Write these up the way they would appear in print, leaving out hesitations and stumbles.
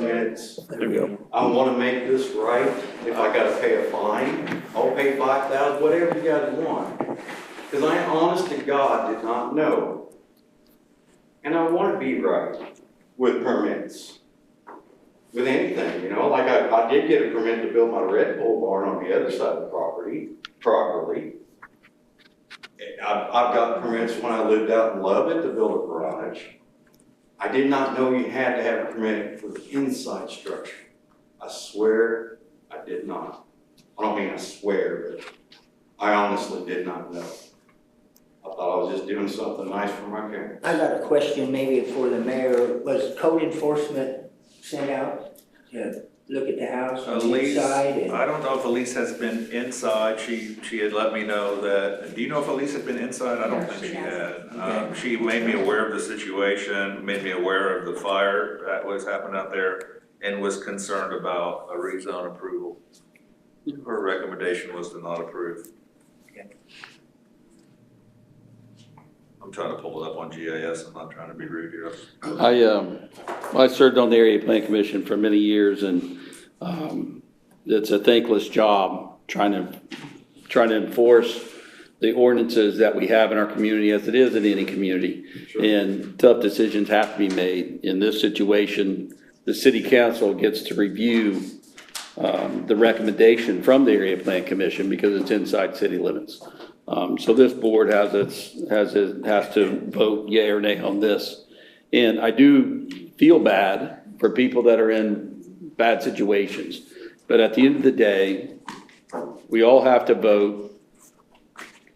permits. There we go. I wanna make this right. If I gotta pay a fine, I'll pay 5,000, whatever you guys want. Cause I, honest to God, did not know. And I wanna be right with permits. With anything, you know, like I did get a permit to build my Red Bull barn on the other side of the property properly. I've got permits when I lived out in Lubbock to build a garage. I did not know you had to have a permit for the inside structure. I swear I did not. I don't mean I swear, but I honestly did not know. I thought I was just doing something nice for my parents. I got a question maybe for the mayor. Was code enforcement sent out to look at the house on the inside? And I don't know if Elise has been inside. She had let me know that. Do you know if Elise had been inside? I don't think she had. She made me aware of the situation, made me aware of the fire that was happening out there, and was concerned about a rezone approval. Her recommendation was to not approve. I'm trying to pull it up on GIS. I'm not trying to be rude here. I served on the area plan commission for many years, and it's a thankless job trying to enforce the ordinances that we have in our community, as it is in any community. Sure. And tough decisions have to be made. In this situation, the city council gets to review the recommendation from the area plan commission because it's inside city limits. So this board has to vote yea or nay on this. And I do feel bad for people that are in bad situations. But at the end of the day, we all have to vote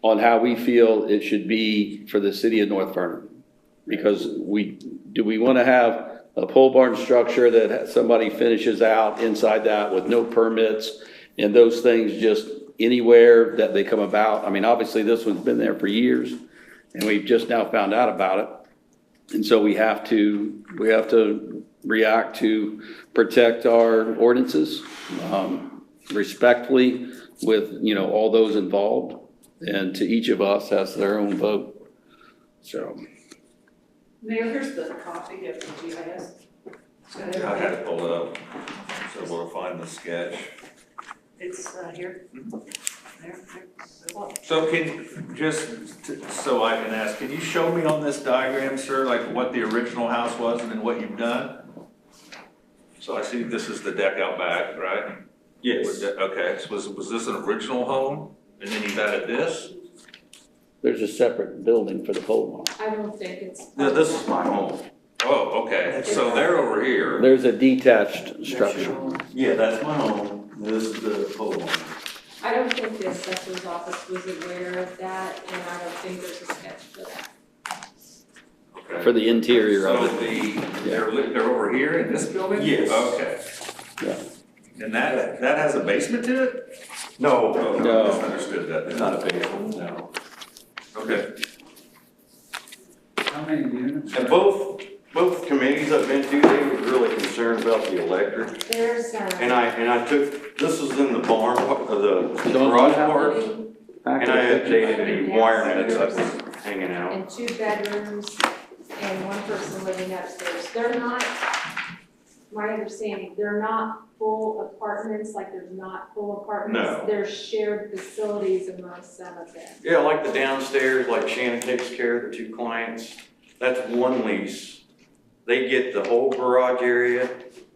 on how we feel it should be for the city of North Vernon. Because do we want to have a pole barn structure that somebody finishes out inside that with no permits and those things just anywhere that they come about? I mean, obviously this one's been there for years and we've just now found out about it. And so we have to react to protect our ordinances, respectfully with, you know, all those involved, and to each of us has their own vote. So. Mayor, here's the copy of the GIS. I had it pulled up, so we'll find the sketch. It's here. There. So so I can ask, can you show me on this diagram, sir, like what the original house was and then what you've done? So I see this is the deck out back, right? Yes. Okay, so was this an original home and then you've added this? There's a separate building for the pole barn. I don't think it's. Yeah, this is my home. Oh, okay, so they're over here. There's a detached structure. Yeah, that's my home. This is the pole barn. I don't think the assessor's office was aware of that, and I don't think there's a sketch for that. Okay. For the interior of So it. they're over here in this building? Yes. Okay. Yeah. And that has a basement to it? No, Oh, No. I misunderstood that. it's not a basement, no. Okay. How many units? And both committees I've been to, they were really concerned about the electric. There's, And I took, this was in the barn, the garage part, and I updated the wiring that was hanging out. and 2 bedrooms, and 1 person living upstairs. They're not, my understanding, they're not full apartments, like there's not full apartments. No. There's shared facilities amongst some of them. Yeah, like the downstairs, like Shannon takes care of the 2 clients. That's one lease. They get the whole garage area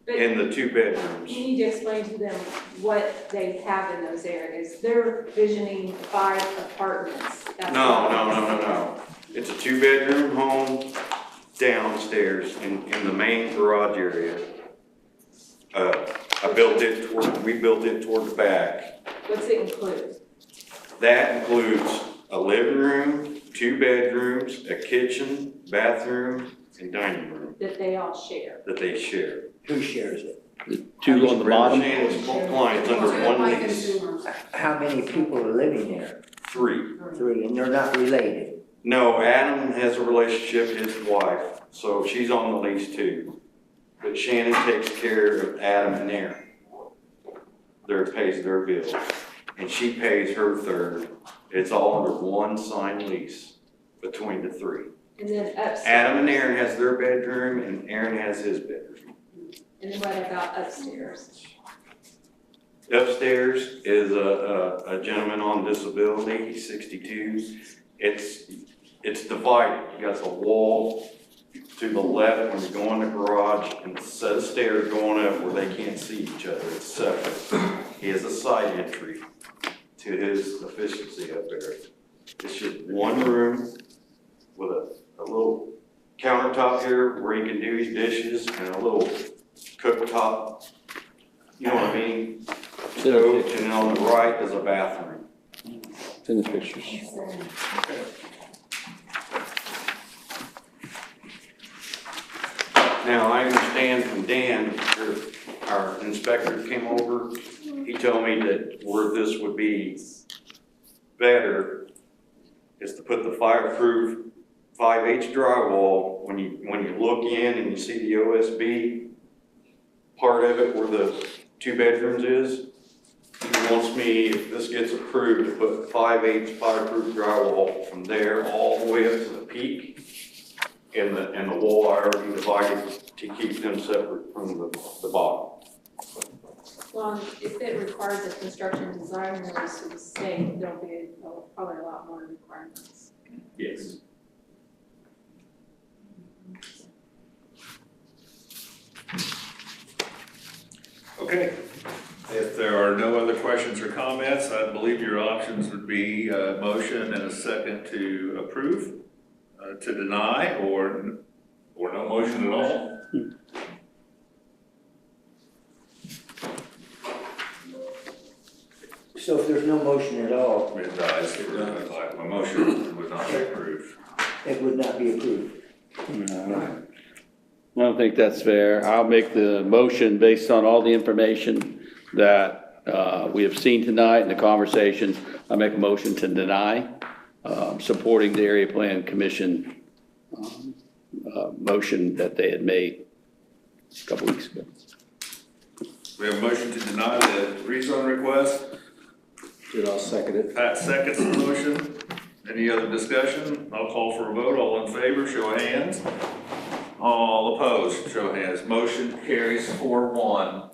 But and the 2 bedrooms. you need to explain to them what they have in those areas. They're visioning 5 apartments. That's No. It's a 2-bedroom home downstairs in the main garage area. We built it toward the back. What's it include? That includes a living room, 2 bedrooms, a kitchen, bathroom, and dining room That they all share. that they share. who shares it? The 2 on the bottom. Shannon's clients under one lease. How many people are living there? 3. 3, and they're not related. No, Adam has a relationship with his wife, so she's on the lease too. But Shannon takes care of Adam and Aaron. Pays their bills, and she pays her third. It's all under one signed lease between the 3. And then upstairs. Adam and Aaron has their bedroom, and Aaron has his bedroom. And then what about upstairs? Upstairs is a gentleman on disability, he's 62. It's divided, you got the wall to the left when you go in the garage and a set of stairs going up where they can't see each other, it's separate. He has a side entry to his efficiency up there. It's just one room with a little countertop here where he can do his dishes and a little cooktop, you know what I mean? Stove, and then on the right is a bathroom. It's in the pictures. Now, I understand from Dan, our inspector came over, he told me that where this would be better is to put the fireproof 5H drywall, when you look in and you see the OSB part of it where the 2 bedrooms is, he wants me, if this gets approved, to put 5H fireproof drywall from there all the way up to the peak. And the wall I already divided to keep them separate from the bottom. Well, if it requires a construction design notice to the state, there'll be probably a lot more requirements. Yes. Okay, if there are no other questions or comments, I believe your options would be a motion and a second to approve, to deny, or no motion at all. So if there's no motion at all, It dies for my motion would not be approved. it would not be approved. I don't think that's fair. I'll make the motion based on all the information that we have seen tonight and the conversations. I'll make a motion to deny, supporting the Area Plan Commission motion that they had made a couple weeks ago. We have a motion to deny the rezone request. I'll second it. Pat seconds the motion. Any other discussion? I'll call for a vote. All in favor, show of hands. All opposed, show of hands. Motion carries 4-1.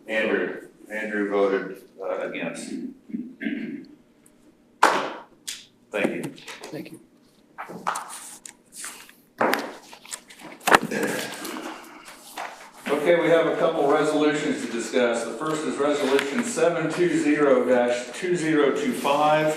Andrew voted against. Thank you. Thank you. Okay, we have a couple resolutions to discuss. The first is Resolution 720-2025.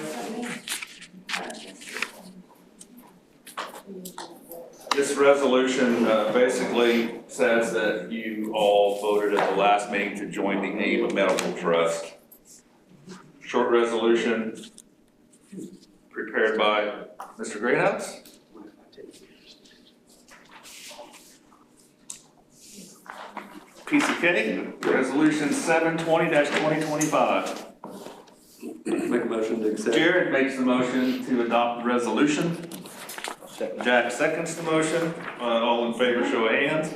This resolution basically says that you all voted at the last meeting to join the AIM Medical Trust. Short resolution prepared by Mr. Greathouse. Piece of cake, Resolution 720-2025. Make a motion to accept. Jared makes the motion to adopt the resolution. Jack seconds the motion. All in favor, show of hands.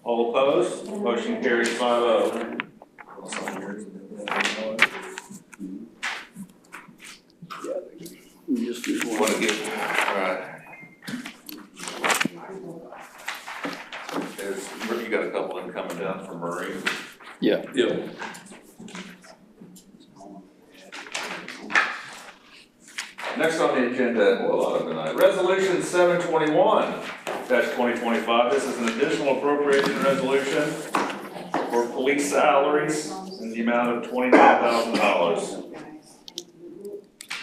All opposed, motion carries 5-0. Just do one. Want to get, all right. You got a couple of them coming down from Murray. Yeah. Yep. Next on the agenda, well, a lot of tonight, Resolution 721-2025. This is an additional appropriation resolution for police salaries in the amount of $29,000.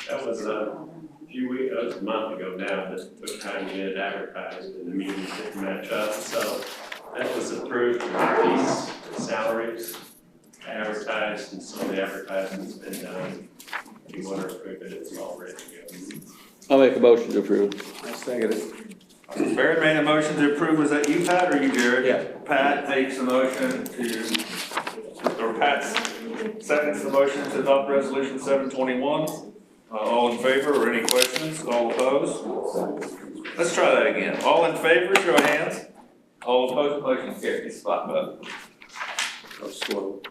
That was a few weeks, that was a month ago now, that took time to get it advertised and the meetings didn't match up. So that was approved to increase the salaries advertised, and some of the advertisement's been done. If you want to approve it, it's all ready to go. I'll make a motion to approve. I'll second it. Barrett made a motion to approve. Was that you, Pat, or you, Jared? Yeah. Pat makes a motion to, or Pat seconds the motion to adopt resolution 721. All in favor, or any questions? All opposed? Let's try that again. All in favor, show of hands. All opposed, motion carries. Spot vote. I'll slow.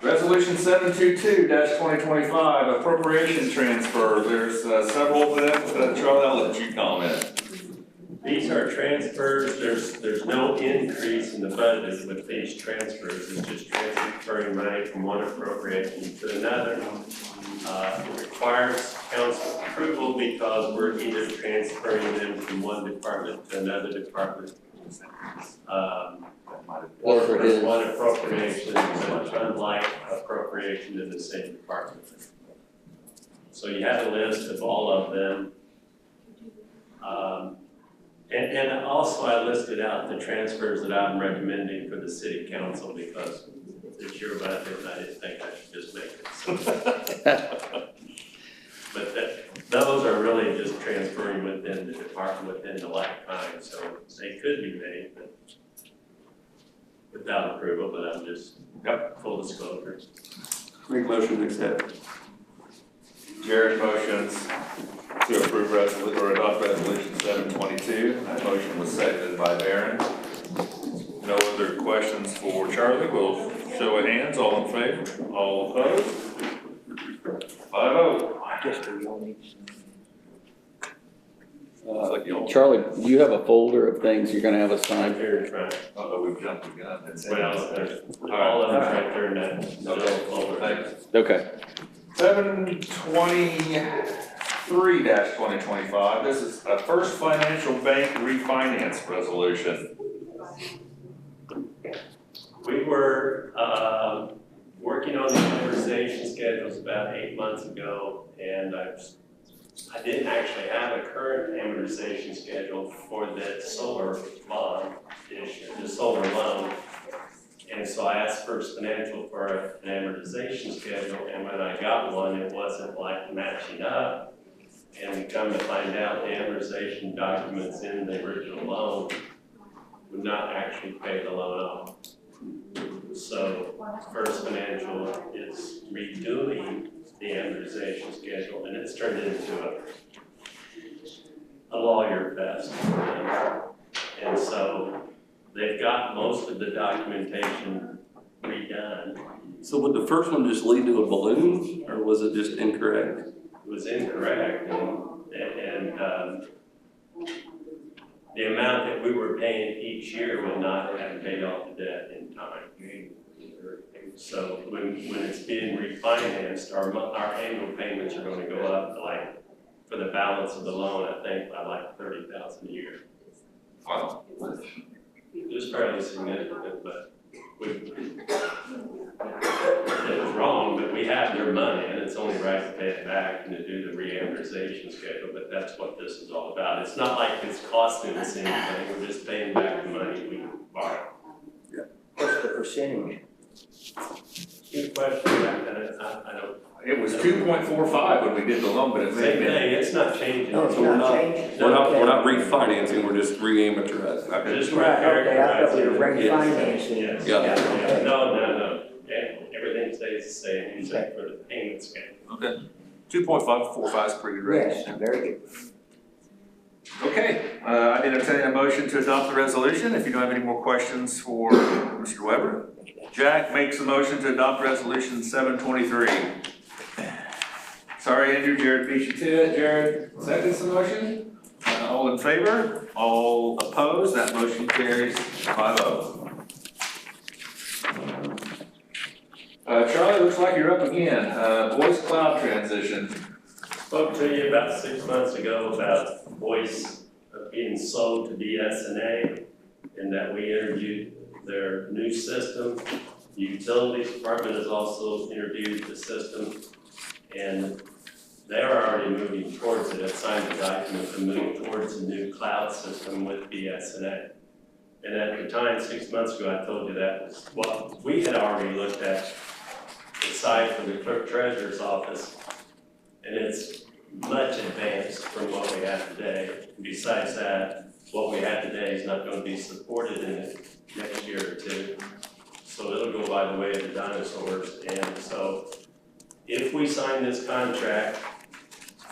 Resolution 722-2025, appropriation transfer. There's several of them. Charlie, I'll let you comment. These are transfers, there's no increase in the budget with these transfers, it's just transferring money from one appropriation to another. It requires council approval because we're either transferring them from one department to another department. Or for from his- one appropriation, but unlike appropriation in the same department. So you have a list of all of them. And also I listed out the transfers that I'm recommending for the city council because it's your budget and I didn't think I should just make it. So. But those are really just transferring within the department within the lifetime, so they could be made, but without approval, but I'm just, full disclosure. Make a motion to accept. Jared motions to approve or adopt resolution 722. That motion was seconded by Vernon. No other questions for Charlie. We'll show of hands. All in favor? All opposed? 5-0. Just for the only. Charlie, do you have a folder of things you're gonna have us sign? Very trying. Uh-oh, we've jumped the gun. Well, there's all of them right there in that little folder. Thanks. Okay. 723-2025, this is a First Financial Bank refinance resolution. We were, working on the amortization schedules about 8 months ago, and I didn't actually have a current amortization schedule for that solar bond issue, the solar loan. And so I asked First Financial for an amortization schedule, and when I got one, it wasn't like matching up. And we come to find out the amortization documents in the original loan would not actually pay the loan off. So First Financial is redoing the amortization schedule, and it's turned into a lawyer fest. And so they've got most of the documentation redone. So would the first one just lead to a balloon, or was it just incorrect? It was incorrect, and the amount that we were paying each year would not have paid off the debt in time. So when it's being refinanced, our annual payments are going to go up like, for the balance of the loan, I think by like $30,000 a year. Wow. It was fairly significant, but it was wrong, but we have their money and it's only right to pay it back and to do the re-amortization schedule, but that's what this is all about. It's not like it's costing us anything, we're just paying back the money we borrowed. What's the percentage? Good question, I don't. It was 2.45 when we did the loan, but it may have Same been. thing, it's not changing. No, it's So we're not not- changed? We're not refinancing, we're just re-amortizing. Okay. Just Right, okay, I thought we were characterizing it. refinancing. Yes. Yeah. Okay. No. Yeah, everything stays the same, except for the payment schedule. Okay. 2.545 is pretty good rate. Yes, very good. Okay, I entertain a motion to adopt the resolution. If you don't have any more questions for Mr. Weber. Jack makes a motion to adopt resolution 723. Sorry, Andrew, Jared beat you to it. Jared seconds the motion. All in favor? All opposed? That motion carries 5-0. Charlie, looks like you're up again. Voice cloud transition. Spoke to you about 6 months ago about voice being sold to BSNA, and that we interviewed their new system. The utilities department has also interviewed the system, and they're already moving towards it. I've signed a document to move towards a new cloud system with BSNA. And at the time, 6 months ago, I told you that was what we had already looked at the site for the clerk treasurer's office, and it's much advanced from what we have today. Besides that, what we have today is not going to be supported in the next year or two. So it'll go by the way of the dinosaurs. And so if we sign this contract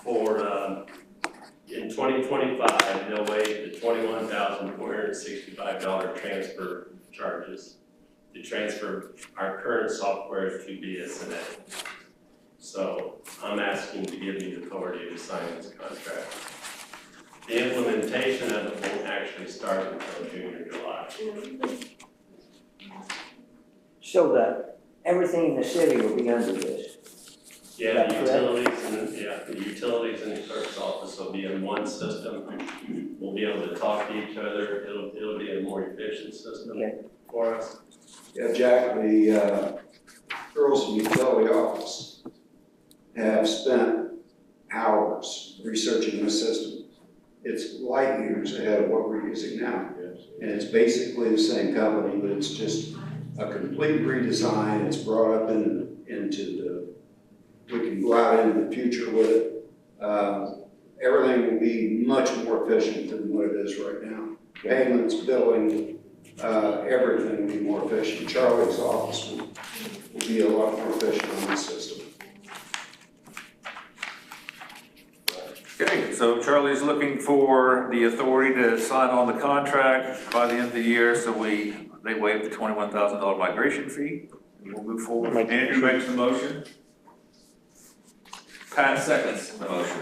for, in 2025, they'll waive the $21,465 transfer charges to transfer our current software to BSNA. So I'm asking to give me the authority to sign this contract. The implementation of it won't actually start until June or July. So everything in the city will be under this. Yeah, Is the that correct? the utilities and the clerk's office will be in one system. We'll be able to talk to each other. It'll be a more efficient system Okay. for us. Yeah, Jack, the girls in the utility office have spent hours researching the system. It's light years ahead of what we're using now. And it's basically the same company, but it's just a complete redesign. It's brought up we can go out into the future with it. Everything will be much more efficient than what it is right now. Payments, billing, everything will be more efficient. Charlie's office will be a lot more efficient on this system. Okay, so Charlie's looking for the authority to sign on the contract by the end of the year, so they waive the $21,000 migration fee, and we'll move forward. Andrew makes the motion. Pat seconds the motion.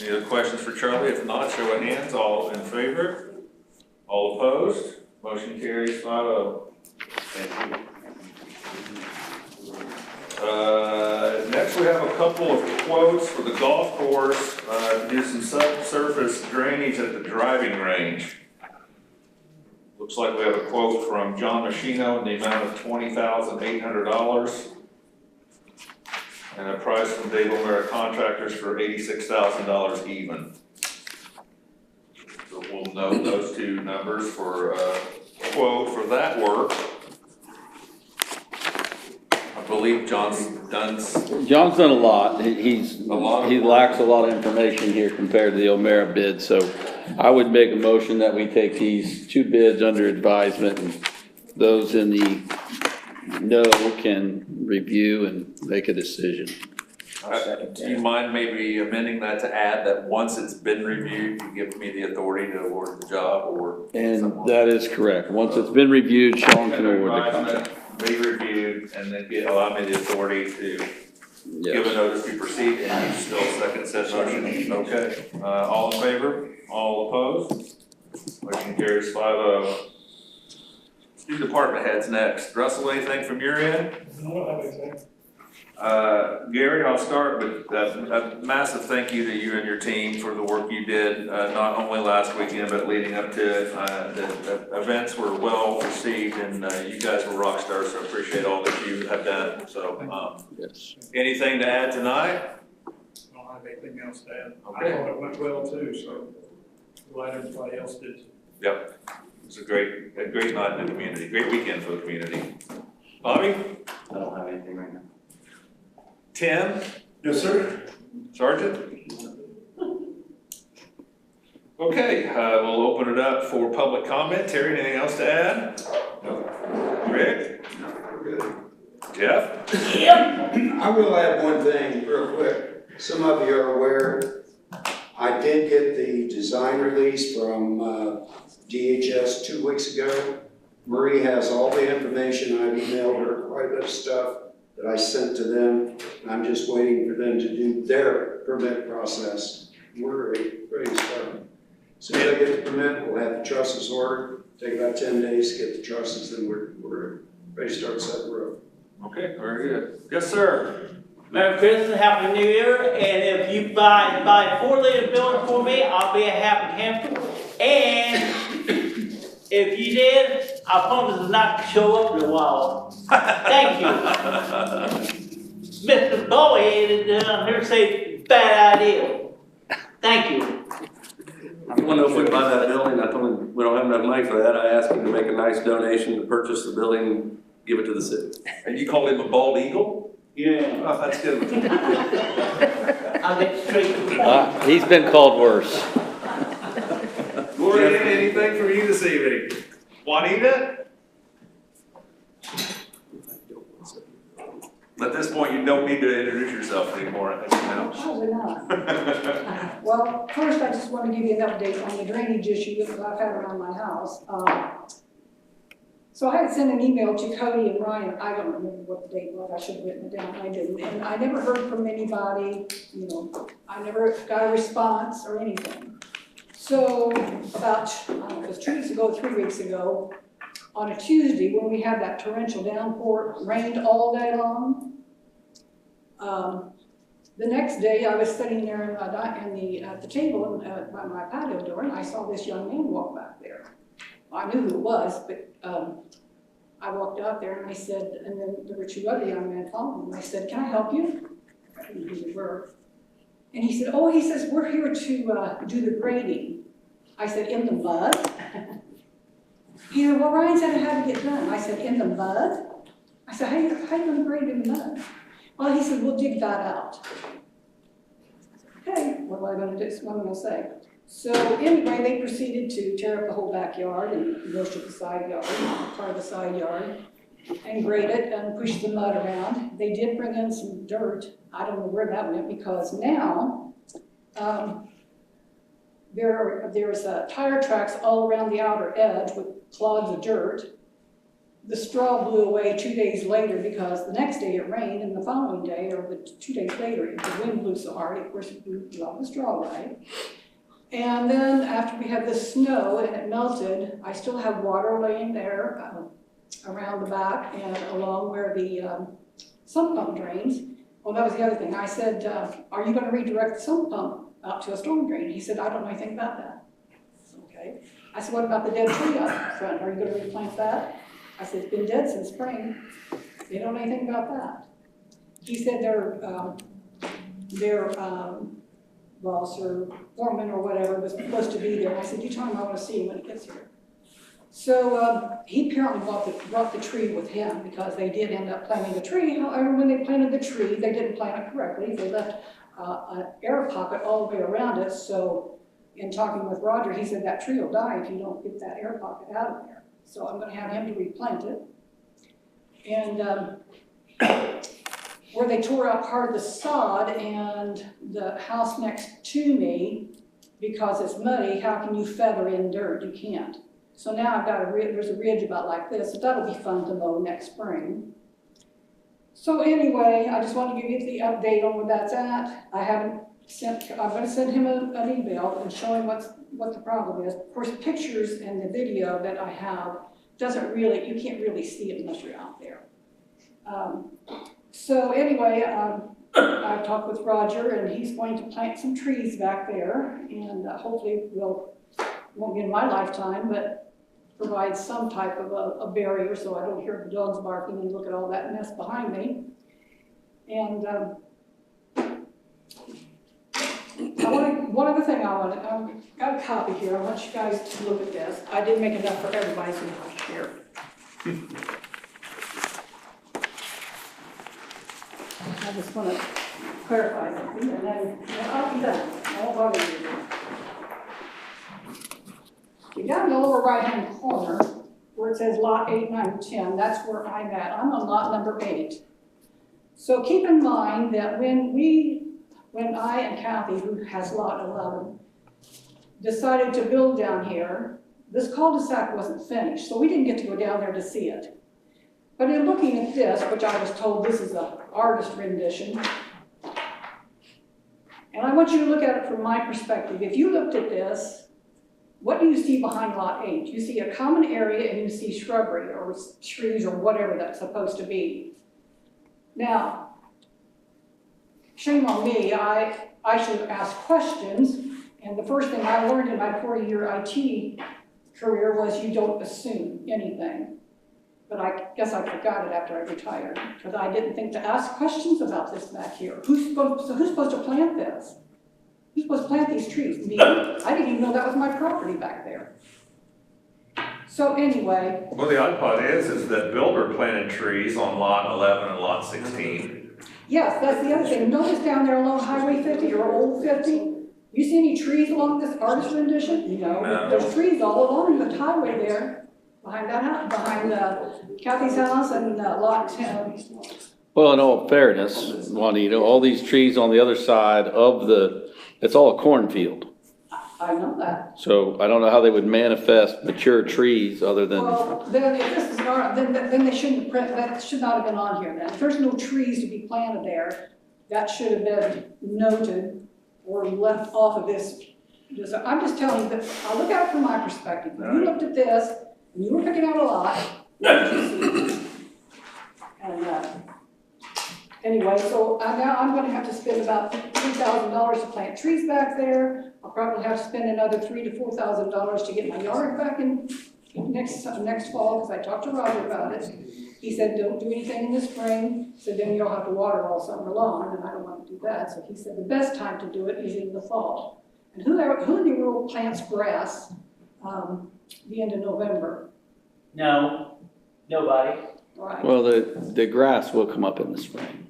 Any other questions for Charlie? If not, show of hands, all in favor? All opposed? Motion carries 5-0. Thank you. Next we have a couple of quotes for the golf course, to do some subsurface drainage at the driving range. Looks like we have a quote from John Machino in the amount of $20,800. And a price from Dave O'Mara Contractors for $86,000 even. So we'll note those two numbers for a quote for that work. I believe John's done a lot. He lacks a lot of information here compared to the O'Mara bid, so I would make a motion that we take these two bids under advisement, and those in the know can review and make a decision. Do you mind maybe amending that to add that once it's been reviewed, you give me the authority to award the job, or? And that is correct. Once it's been reviewed, Sean can award the contract. Be reviewed, and then allow me the authority to give a notice to proceed, and you still second said motion? Okay. All in favor? All opposed? Motion carries 5-0. Do department heads next. Russell, anything from your end? I don't have anything. Gary, I'll start with a massive thank you to you and your team for the work you did, not only last weekend, but leading up to it. The events were well received, and you guys were rock stars, so I appreciate all that you have done. So, Yes. anything to add tonight? I don't have anything else to add. Okay. I thought it went well too, so glad everybody else did. Yep. It was a great night in the community, great weekend for the community. Bobby? I don't have anything right now. Tim? Yes, sir. Sergeant? Okay, we'll open it up for public comment. Terry, anything else to add? No. Rick? No, we're good. Jeff? I will add one thing real quick. Some of you are aware, I did get the design release from DHS 2 weeks ago. Marie has all the information. I've emailed her quite a bit of stuff that I sent to them. I'm just waiting for them to do their permit process. We're ready to start. As soon as I get the permit, we'll have the trusses ordered. Take about 10 days to get the trusses, then we're ready to start setting roof. Okay, very good. Yes, sir. Merry Christmas, Happy New Year, and if you buy 4-liter building for me, I'll be a happy camper. And if you did, I promise not to show up in a while. Thank you. Mr. Bowie down here say bad idea. Thank you. I want to know if we buy that building. I told him we don't have enough money for that. I asked him to make a nice donation to purchase the building and give it to the city. And you called him a bald eagle? Yeah. Oh, that's good. I'll get straight to the point. He's been called worse. Gloria, anything from you this evening? Juanita? At this point, you don't need to introduce yourself anymore, I think now. Probably not. Well, first, I just want to give you an update on the drainage issue that I've had around my house. So I had sent an email to Cody and Ryan, I don't remember what the date was, I should have written it down, I didn't. And I never heard from anybody, you know, I never got a response or anything. So about, I don't know, it was 2 weeks ago, 3 weeks ago, on a Tuesday, when we had that torrential downpour, it rained all day long. The next day, I was sitting there at the table by my patio door, and I saw this young man walk back there. I knew who it was, but I walked out there and I said, and then there were 2 other young men following him. I said, "Can I help you?" I didn't know who they were. And he said, "Oh," he says, "we're here to do the grading." I said, "In the mud?" He said, "Well, Ryan said it had to get done." I said, "In the mud?" I said, how you gonna grade in the mud?" Well, he said, "We'll dig that out." Okay, what am I gonna do? What am I gonna say? So anyway, they proceeded to tear up the whole backyard and most of the side yard, part of the side yard, and grade it and push the mud around. They did bring in some dirt. I don't know where that went because now there's tire tracks all around the outer edge with clods of dirt. The straw blew away 2 days later because the next day it rained, and the following day, or the 2 days later, the wind blew so hard, of course, it blew all the straw away. And then after we had the snow and it melted, I still have water laying there around the back and along where the sump pump drains. Well, that was the other thing. I said, "Are you going to redirect the sump pump out to a storm drain?" He said, "I don't know anything about that." Okay. I said, "What about the dead tree up front? Are you going to replant that?" I said, "It's been dead since spring. They don't know anything about that." He said their boss or foreman or whatever was supposed to be there. I said, "You tell him I want to see him when he gets here." So he apparently brought the tree with him because they did end up planting the tree. However, when they planted the tree, they didn't plant it correctly. They left an air pocket all the way around it. So in talking with Roger, he said that tree will die if you don't get that air pocket out of there. So I'm going to have him to replant it. And where they tore out part of the sod and the house next to me, because it's muddy, how can you feather in dirt? You can't. So now I've got there's a ridge about like this, so that'll be fun to mow next spring. So anyway, I just wanted to give you the update on where that's at. I'm going to send him an email and show him what the problem is. Of course, pictures and the video that I have you can't really see it unless you're out there. So anyway, I talked with Roger and he's going to plant some trees back there and hopefully won't be in my lifetime, but provide some type of a barrier so I don't hear the dogs barking and look at all that mess behind me. And one other thing I've got a copy here. I want you guys to look at this. I didn't make enough for everybody, so I'll share. I just want to clarify something, and then I'll be done. I won't bother you. Okay, down in the lower right-hand corner, where it says lot 8, 9, 10, that's where I'm at. I'm on lot number 8. So keep in mind that when I and Kathy, who has lot 11, decided to build down here, this cul-de-sac wasn't finished, so we didn't get to go down there to see it. But in looking at this, which I was told this is an artist rendition, and I want you to look at it from my perspective. If you looked at this, what do you see behind lot 8? You see a common area and you see shrubbery or trees or whatever that's supposed to be. Now, shame on me, I should have asked questions, and the first thing I learned in my 40-year IT career was you don't assume anything. But I guess I forgot it after I retired, because I didn't think to ask questions about this back here. Who's supposed to plant this? Who's supposed to plant these trees? Me? I didn't even know that was my property back there. So anyway. Well, the odd part is that builder planted trees on lot 11 and lot 16. Yes, that's the other thing. Notice down there along Highway 50 or Old 50, you see any trees along this artist rendition? No. There's trees all along the highway there, behind that house, behind Kathy's house and lot 10. Well, in all fairness, Juanita, all these trees on the other side of it's all a cornfield. I know that. So I don't know how they would manifest mature trees other than, Well, then if this is not, then they shouldn't, that should not have been on here then. If there's no trees to be planted there, that should have been noted or left off of this. I'm just telling you that, I look at it from my perspective. When you looked at this, and you were picking out a lot, what did you see? And, anyway, so now I'm gonna have to spend about $3,000 to plant trees back there. I'll probably have to spend another $3,000 to $4,000 to get my yard back in next fall, because I talked to Roger about it. He said, don't do anything in the spring, so then you'll have to water all summer long, and I don't want to do that. So he said the best time to do it is in the fall. And who in the world plants grass the end of November? No, nobody. Right. well, the grass will come up in the spring.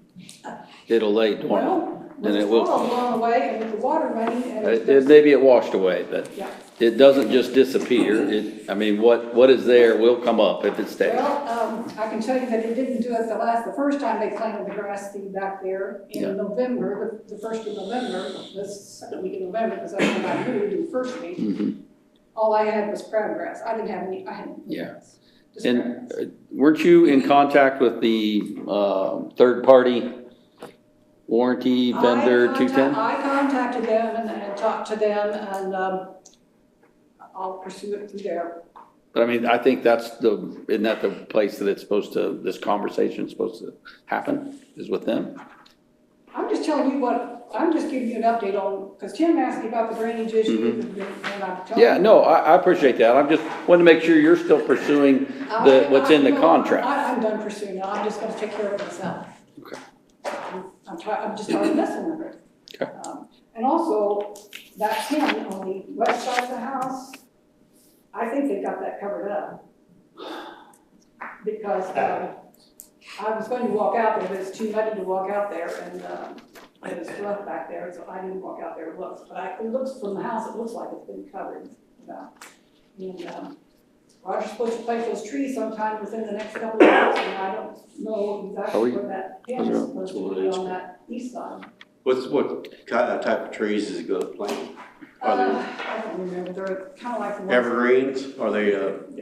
It'll lay dormant. Well, And with it the will- fall blown away and with the water running and. Maybe it washed away, but Yeah. it doesn't just disappear. I mean, what is there will come up if it stays. Well, I can tell you that it didn't do it the first time they planted the grass seed back there Yeah. in November, the first of November, the second week of November, because that's when I knew to do the first week. Mhm. All I had was crabgrass. I didn't have any, I had. Yeah. Just And crabgrass. weren't you in contact with the third-party warranty vendor, 210? I contacted them and talked to them and I'll pursue it through there. But I mean, I think isn't that the place that it's supposed to, this conversation's supposed to happen, is with them? I'm just telling you I'm just giving you an update on, because Tim asked me about the drainage issue and I'm telling you. Yeah, no, I appreciate that. I'm just wanting to make sure you're still pursuing what's in the contract. I'm done pursuing it. I'm just gonna take care of it myself. Okay. I'm just tired of messing with it. Okay. And also, that tin on the west side of the house, I think they got that covered up. Because, I was going to walk out there, but it's too muddy to walk out there, and, it was rough back there, so I didn't walk out there to look. But it looks, from the house, it looks like it's been covered. And, Roger's supposed to plant those trees sometime within the next couple of years, and I don't know exactly where that pin is supposed to be on that east side. What type of trees is it gonna plant? Are I don't remember, they're kind of like the they ones. evergreens? Are they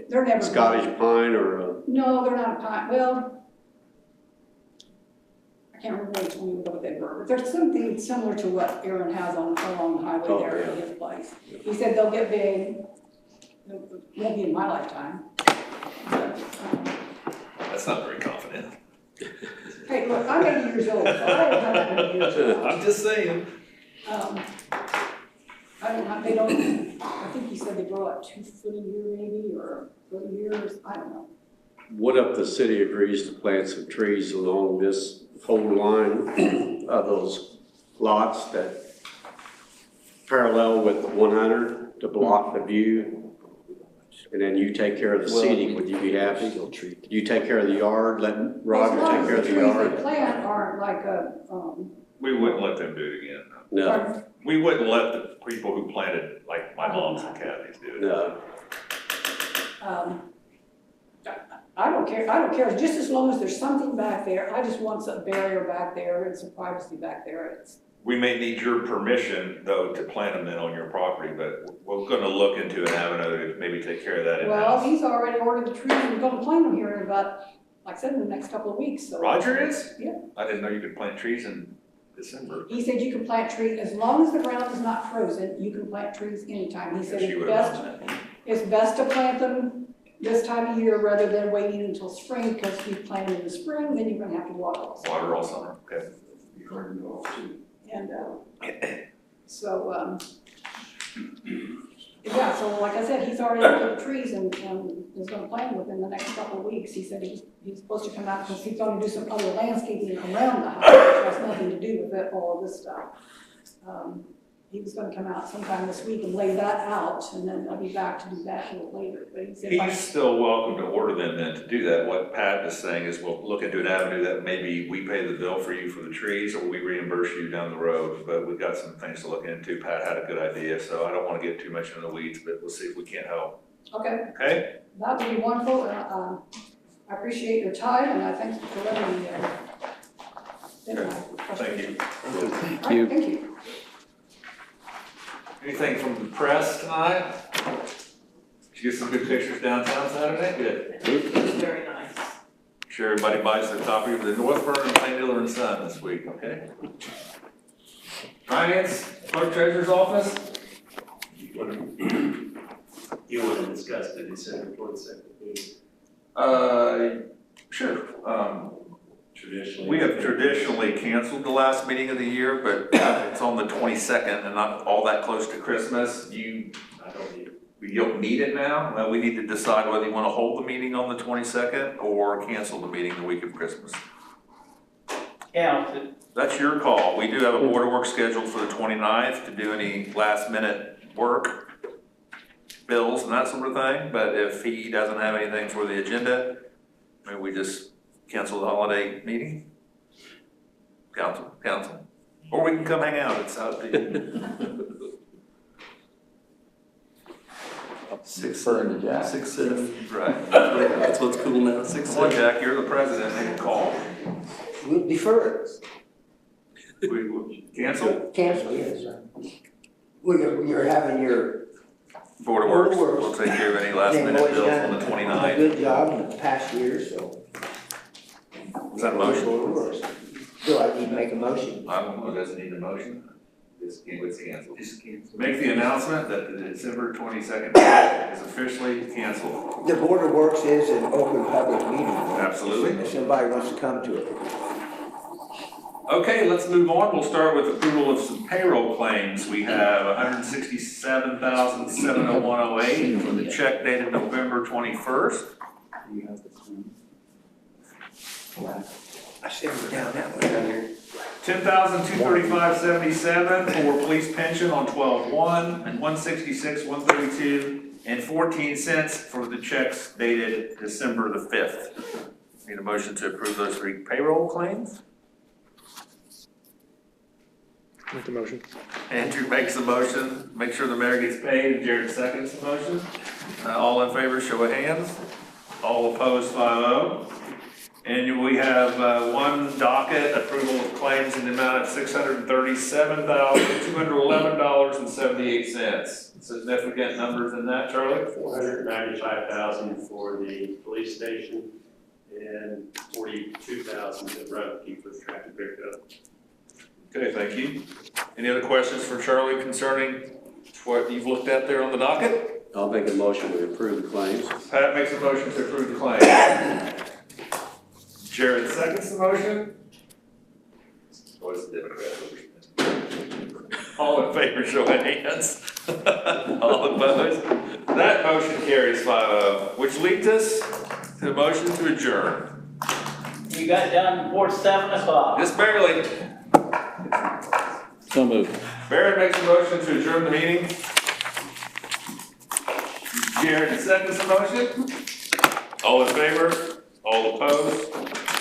They're never. Scottish pine or No, they're not a pine, well, I can't remember which one what they were, but there's something similar to what Aaron has along the highway there in his place. He said they'll get big, it won't be in my lifetime. But, That's not very confident. hey, look, I'm 80 years old, so I don't have that many years. I'm just saying. They don't, I think he said they grow like 2 foot a year maybe, or 30 years, I don't know. what if the city agrees to plant some trees along this whole line of those lots that parallel with 100 to block the view? And then you take care of the seating, would you be happy? You take care of the yard, let Roger take care of the As long as the trees yard? they plant aren't like a, We wouldn't let them do it again. No, We wouldn't let the people who planted, like my mom's and Kathy's do it. no. I don't care, just as long as there's something back there, I just want some barrier back there and some privacy back there. We may need your permission, though, to plant them in on your property, but we're gonna look into an avenue to maybe take care of that Well, in-house. he's already ordered the trees, and we're gonna plant them here in about, like I said, in the next couple of weeks, so. Roger is? Yeah. I didn't know you could plant trees in December. He said you can plant trees, as long as the ground is not frozen, you can plant trees anytime. He said She would have known that. it's best to plant them this time of year rather than waiting until spring, because if you plant them in the spring, then you're gonna have to water all summer. Water all summer, okay. And, so, yeah, so like I said, he's already put the trees and is gonna plant them within the next couple of weeks. He said he's supposed to come out because he's gonna do some other landscaping around the house, which has nothing to do with it, all of this stuff. He was gonna come out sometime this week and lay that out, and then I'll be back to do that a little later, but he said. He's still welcome to order them then to do that. What Pat is saying is we'll look into an avenue that maybe we pay the bill for you for the trees or we reimburse you down the road. But we've got some things to look into. Pat had a good idea, so I don't want to get too much in the weeds, but we'll see if we can't help. Okay, Okay? that would be wonderful, and, I appreciate your time, and I thank you for letting me, Thank you. Thank All you. right, thank you. Anything from the press tonight? Did you get some good pictures downtown Saturday? Good. Very nice. Sure everybody buys their copy of the North Vernon Plain Dealer and Sun this week, okay? Finance, clerk treasurer's office? You want to discuss the December 22nd meeting? Sure. Traditionally. We have traditionally canceled the last meeting of the year, but it's on the 22nd and not all that close to Christmas. I don't need it. You don't need it now? Well, we need to decide whether you want to hold the meeting on the 22nd or cancel the meeting the week of Christmas. Yeah, That's your call. We do have a board of work scheduled for the 29th to do any last minute work, bills and that sort of thing, but if he doesn't have anything for the agenda, maybe we just cancel the holiday meeting? Council. Or we can come hang out, it's out to you. Burn the Jack. 6-7, right. That's what's cool now, 6 Come on, Jack, you're the president, make a call. We'll defer it. We cancel? Cancel, yes. Well, you're having your, Board of Works, we'll take care of any last they've minute always bills done on the a 29th. good job in the past years, so. Is that a motion? Board of Works. Do I need to make a motion? I don't know, doesn't need a motion. It's canceled. Make the announcement that the December 22nd is officially canceled. The Board of Works is an open public meeting. Absolutely. If somebody wants to come to it. Okay, let's move on. We'll start with approval of some payroll claims. We have $167,701.08 for the check dated November 21st. I sent it down that way down here. $10,235.77 for police pension on 12/1 and $166,132.14 for the checks dated December the 5th. Need a motion to approve those 3 payroll claims? Make the motion. Andrew makes the motion, make sure the mayor gets paid, and Jared seconds the motion. All in favor, show of hands. All opposed, 5-0. And we have one docket, approval of claims in the amount of $637,211.78. Significant numbers in that, Charlie? $495,000 for the police station and $42,000 that Road Keeper's tractor pickup. Okay, thank you. Any other questions for Charlie concerning what you've looked at there on the docket? I'll make a motion to approve the claims. Pat makes a motion to approve the claim. Jared seconds the motion. What's the Democrat? All in favor, show of hands. All opposed? That motion carries 5-0, which leads us to the motion to adjourn. you got done before 7 o'clock. Just barely. So moved. Barrett makes a motion to adjourn the meeting. Jared seconds the motion. All in favor? All opposed?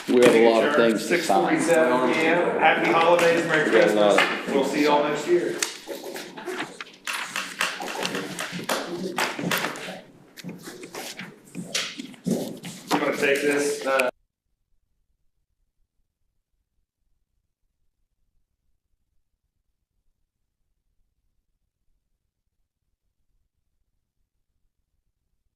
We have a lot of things to sign. 6:47 PM. Happy holidays, Merry We got a lot Christmas. We'll see y'all next year. I'm gonna take this,